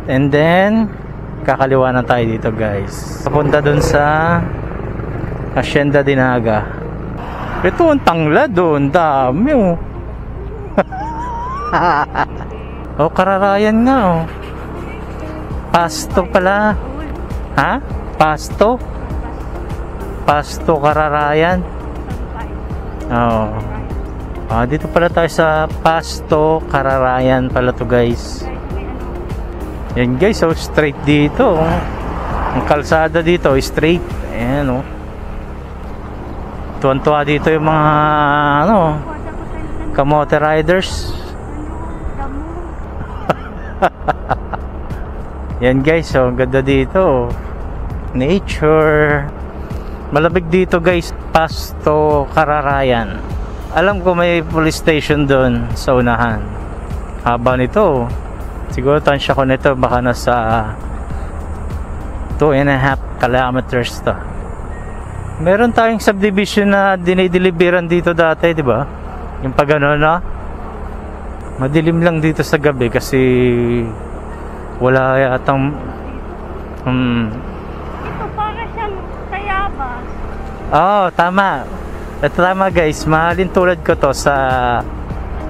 And then kakaliwa na tayo dito guys, papunta dun sa Hacienda Dinaga. Ito ang tanglad doon, dami oh. Oh, Kararayan nga oh. Pasto pala. Ha? Pasto? Pasto Kararayan. Oh. Ah, dito pala tayo sa Pasto Kararayan pala to guys. Yan guys, so straight dito. Ang kalsada dito, straight. Ayan oh. Tuwan-tuwa dito yung mga ano, kamote riders. Yan guys, so ang ganda dito. Nature. Malamig dito guys, Pasto Kararayan. Alam ko may police station doon sa unahan. Haba nito. Siguro tansya ko nito baka nasa 2.5 kilometers to. Meron tayong subdivision na dinideliveran dito dati, di ba? Yung pag ano na, madilim lang dito sa gabi kasi wala yatang Ito para siyang Tayabas. oh, tama. Ito tama guys, mahalin tulad ko to sa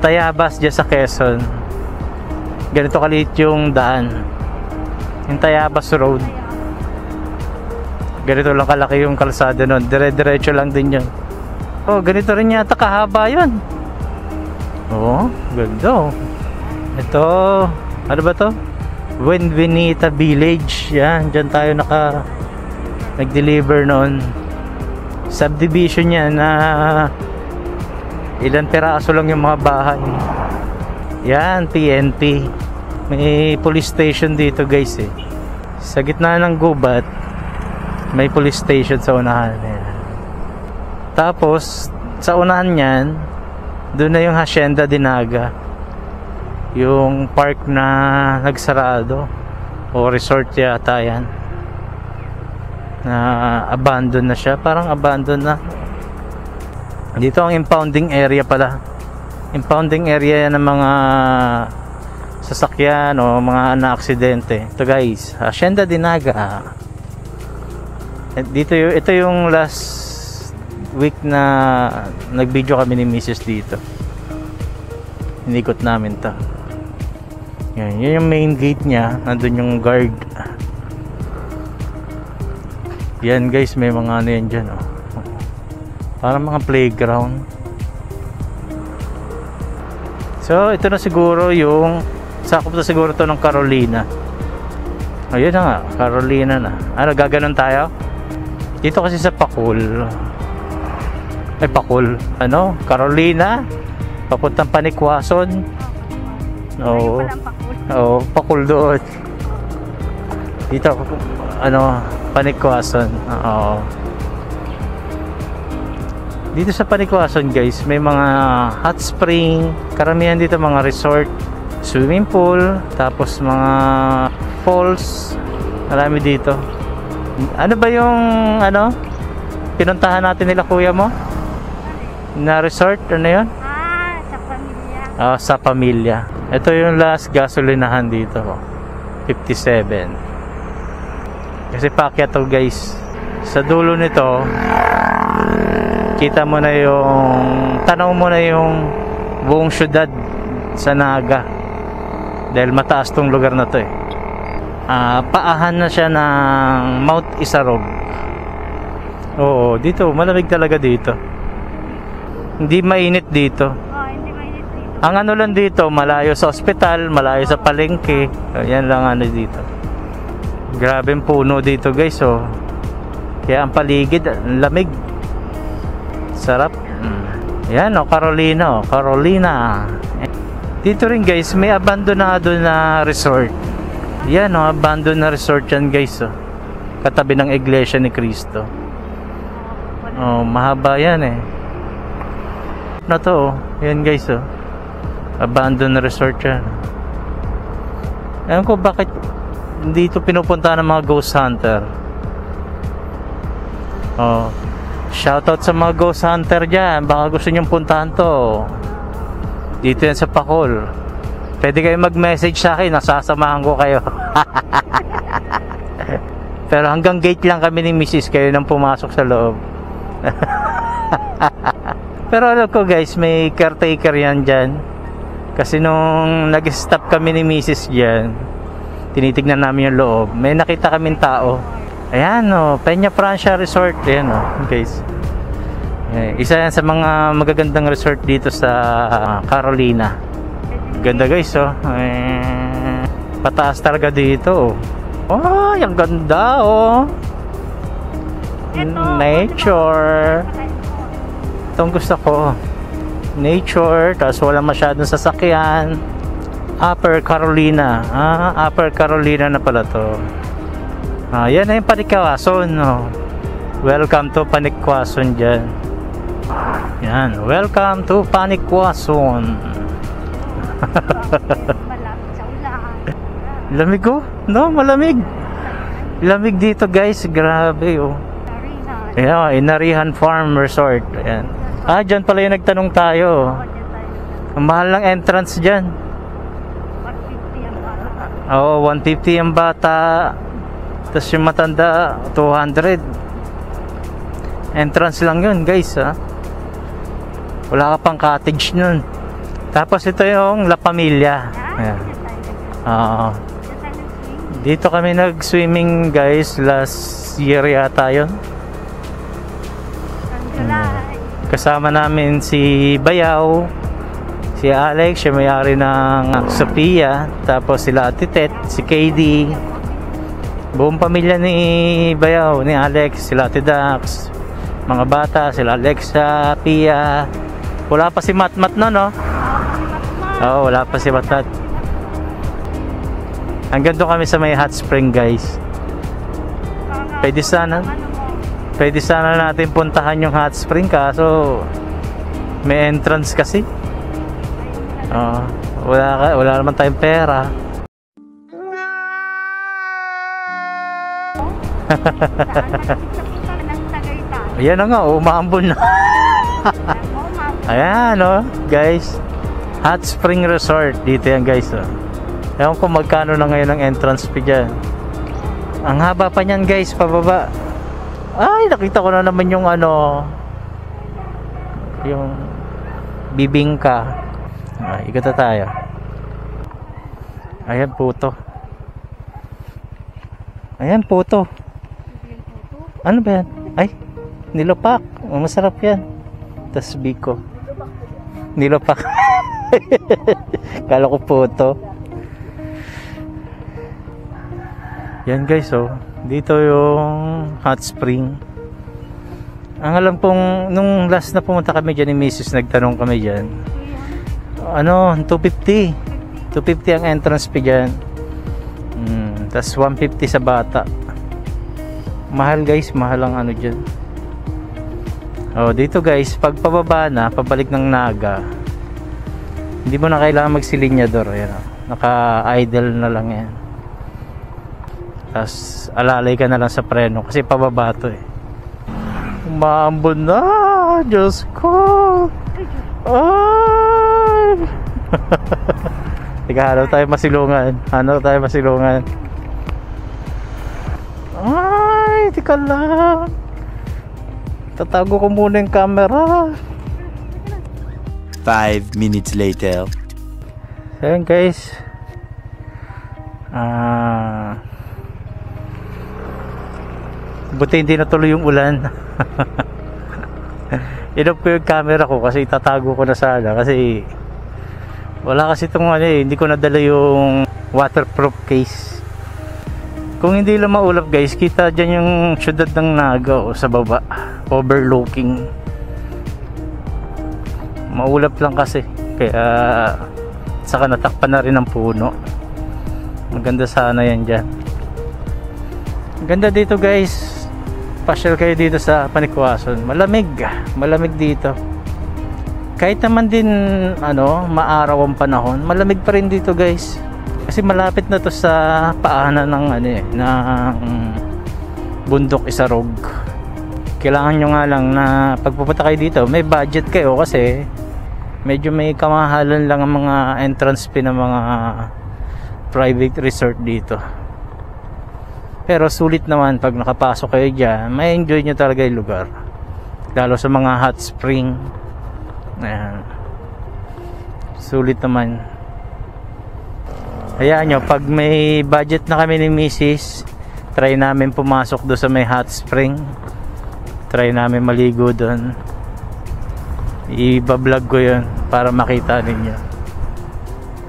Tayabas dyan sa Quezon. Ganito kaliit yung daan, yung Tayabas Road. Ganito lang kalaki yung kalsada nun, dire-diretso lang din yun. Oh, ganito rin yata kahaba yun. Oh, ganda oh. Ito, ano ba to? Buenavista Village. Yan, dyan tayo nag-deliver noon. Subdivision yan na ilang piraso lang yung mga bahay. Yan, PNP. May police station dito guys eh. Sa gitna ng gubat may police station sa unahan. Yan. Tapos sa unahan yan, doon na yung Hacienda Dinaga, yung park na nagsarado o resort yata yan, na abandon na siya. Parang abandon na. Dito ang impounding area pala. Impounding area ng mga sasakyan o mga na-aksidente. Ito guys, Hacienda Dinaga. Ito yung last week na nag-video kami ni Mrs. dito. Inikot namin to. Yan, yun yung main gate niya. Nandun yung guard. Yan guys, may mga ano yan dyan oh. Parang mga playground. So ito na siguro yung sakop na siguro to ng Carolina. Ayun na nga, Carolina na. Ano, gaganon tayo? Dito kasi sa Pacul. Ay, Pacul. Ano? Carolina. Papuntang Panikwason. Oo. Oo, Pacul doon. Dito, ano, Panikwason. Oo. Dito sa Panikwason guys, may mga hot spring. Karamihan dito mga resort, swimming pool, tapos mga falls. Marami dito. Ano ba yung ano pinuntahan natin nila kuya mo na resort? Ano yun? Sa Pamilya. Sa Pamilya. Ito yung last gasolinahan dito, 57. Kasi paakyat to guys. Sa dulo nito kita mo na yung, tanaw mo na yung buong syudad sa Naga, dahil mataas tong lugar na to eh. Paahan na siya ng Mount Isarog. Oo, dito malamig talaga dito. Hindi mainit dito. Hindi mainit dito. Ang ano lang dito, malayo sa ospital, malayo sa palengke. Yan lang ano dito. Grabeng puno dito guys oh. Kaya ang paligid, ang lamig. Sarap. Yan oh, Carolina oh, Carolina. Dito rin guys, may abandonado na resort. Yan oh, abandoned na resort yan guys oh. Katabi ng Iglesia ni Cristo. Oh, mahaba yan eh. Na to oh. Yan guys oh. Abandoned na resort yan. Ewan ko bakit dito pinupunta ng mga ghost hunter. Oh. Shoutout sa mga ghost hunter dyan. Baka gusto nyong puntahan to. Dito yan sa Pacul. Pwede kayo mag-message sa akin, nasasamahan ko kayo. Pero hanggang gate lang kami ni Mrs. Kayo nang pumasok sa loob. Pero alam ko guys, may caretaker yan dyan. Kasi nung nag-stop kami ni Mrs. dyan, tinitignan namin yung loob, may nakita kaming tao. Ayan o, Peña Francia Resort. Ayan o guys. Isa yan sa mga magagandang resort dito sa Carolina. Ganda guys oh. Pataas talaga dito oh. Ay, ang ganda oh. Nature. Itong gusto ko. Nature, tapos wala masyadong sasakyan. Upper Carolina. Upper Carolina na pala to. Yan na yung Panikwason no. Welcome to Panikwason dyan. Yan, welcome to Panikwason. Lamig oh, no, malamig. Lamig dito guys, grabe oh. Ayan, Inarihan Farm Resort. Ayan. Dyan pala yung nagtanong tayo. Ang mahal ng entrance dyan. 150 ang bata. Tapos yung matanda 200. Entrance lang yun guys ha. Wala ka pang cottage nun. Tapos ito yung La Familia. Ayan. Dito kami nag-swimming guys last year yata yun. Kasama namin si Bayaw, si Alex, siya may-ari ng Sophia, tapos sila Ate Tet, si KD, buong pamilya ni Bayaw, ni Alex, sila Ate Dax, mga bata, sila Alexa, Pia. Wala pa si Matmat no, no? Oo, wala pa si Matmat. Hanggang doon kami sa may hot spring guys. Pwede sana natin puntahan yung hot spring, kaso may entrance kasi. Wala naman tayong pera. Ayan na nga, umaambon na. Ayan guys, Hot Spring Resort. Dito yan guys ewan ko magkano na ngayon ang entrance fee dyan. Ang haba pa nyan guys, pababa. Ay, nakita ko na naman yung yung bibingka. Ikot na tayo. Ayan puto. Ayan puto. Ano ba yan? Ay, nilopak. Masarap yan. Tas biko. Nilopak. Kala ko puto. Yan guys dito yung hot spring. Ang alam kong nung last na pumunta kami dyan ni Mrs. nagtanong kami dyan, 250 ang entrance fee dyan. Tas 150 sa bata. Mahal guys, mahal ang dyan. Dito guys, pag pababa na, pabalik ng Naga, hindi mo na kailangan magsilinyador. Ayan, naka-idle na lang yan. Tapos alalay ka na lang sa preno kasi pababa to Umaambon na, Diyos ko. Ay. Teka, hanap tayo masilungan. Ay, teka lang. Tatago ko muna yung camera. 5 minutes later. So yun guys, buti hindi natuloy yung ulan. Inop ko yung camera ko kasi itatago ko na sana, kasi wala kasi itong hindi ko nadala yung waterproof case. Kung hindi lang maulap guys, kita dyan yung syudad ng Naga sa baba, overlooking. Maulap lang kasi, kaya saka natakpan na rin ang puno. Maganda sana yan dyan. Ganda dito guys. Pasyal kayo dito sa Panikwason. Malamig dito. Kahit naman din maaraw ang panahon, malamig pa rin dito guys. Kasi malapit na to sa paanan ng ng bundok Isarog. Kailangan nyo nga lang na pagpupunta kayo dito, may budget kayo, kasi medyo may kamahalan lang ang mga entrance fee ng mga private resort dito. Pero sulit naman pag nakapasok kayo dyan, may enjoy nyo talaga yung lugar, lalo sa mga hot spring. Ayan, sulit naman. Hayaan nyo, pag may budget na kami ni Mrs., try namin pumasok doon sa may hot spring, try namin maligo doon. Iba-vlog ko yun para makita ninyo.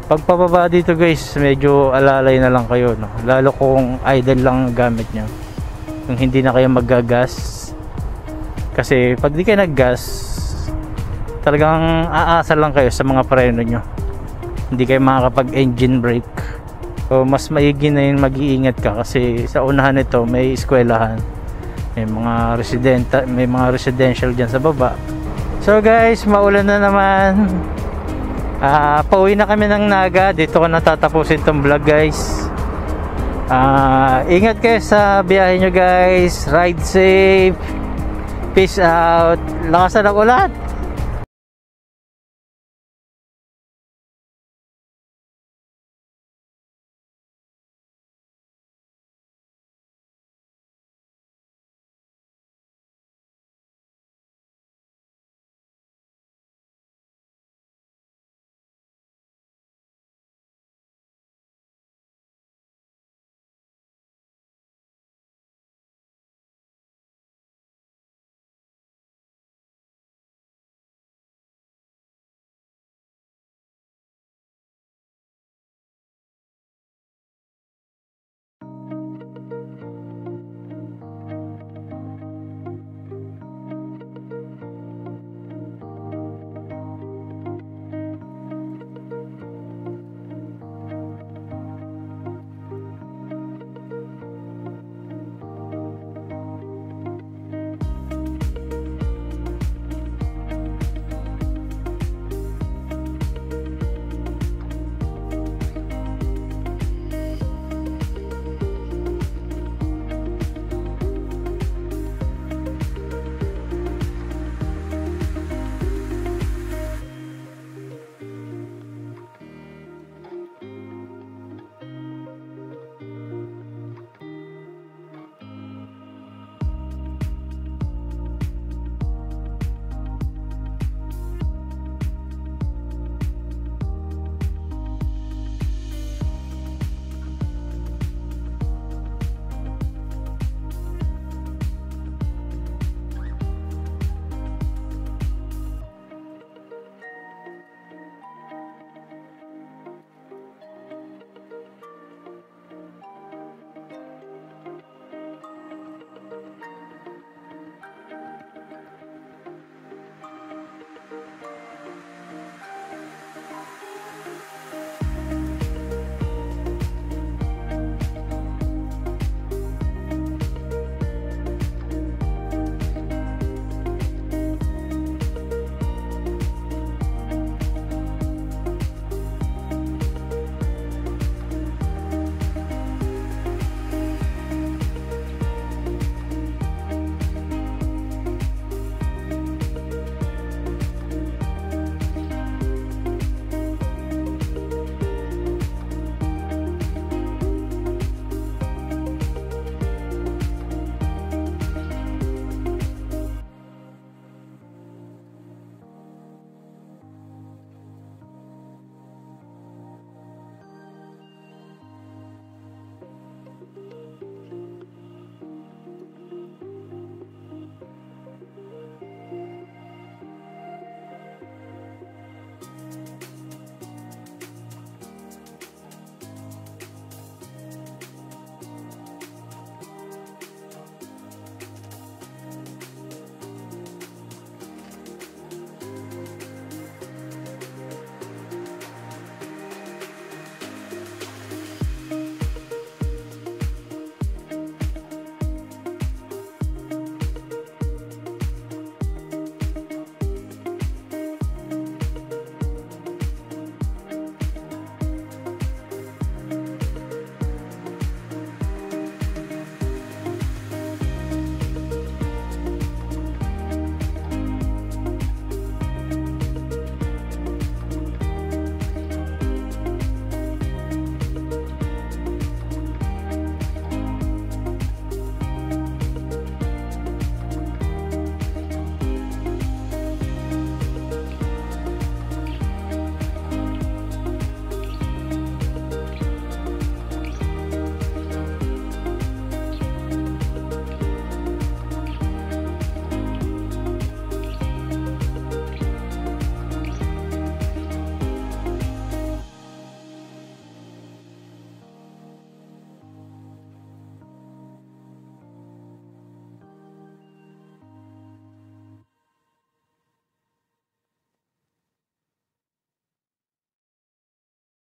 Pagpababa dito guys, medyo alalay na lang kayo, no? Lalo kung idle lang gamit nyo, kung hindi na kayo maggagas. Kasi pag di kayo naggas, talagang aasa lang kayo sa mga preno nyo, hindi kayo makakapag engine brake. So mas maigi na yun, mag-iingat ka, kasi sa unahan nito may eskwelahan, may mga residential dyan sa baba. So guys, maulan na naman. Pauwi na kami ng Naga. Dito ko natatapusin tong vlog guys. Ingat kayo sa biyahe nyo guys. Ride safe. Peace out. Lakasan ng ulan.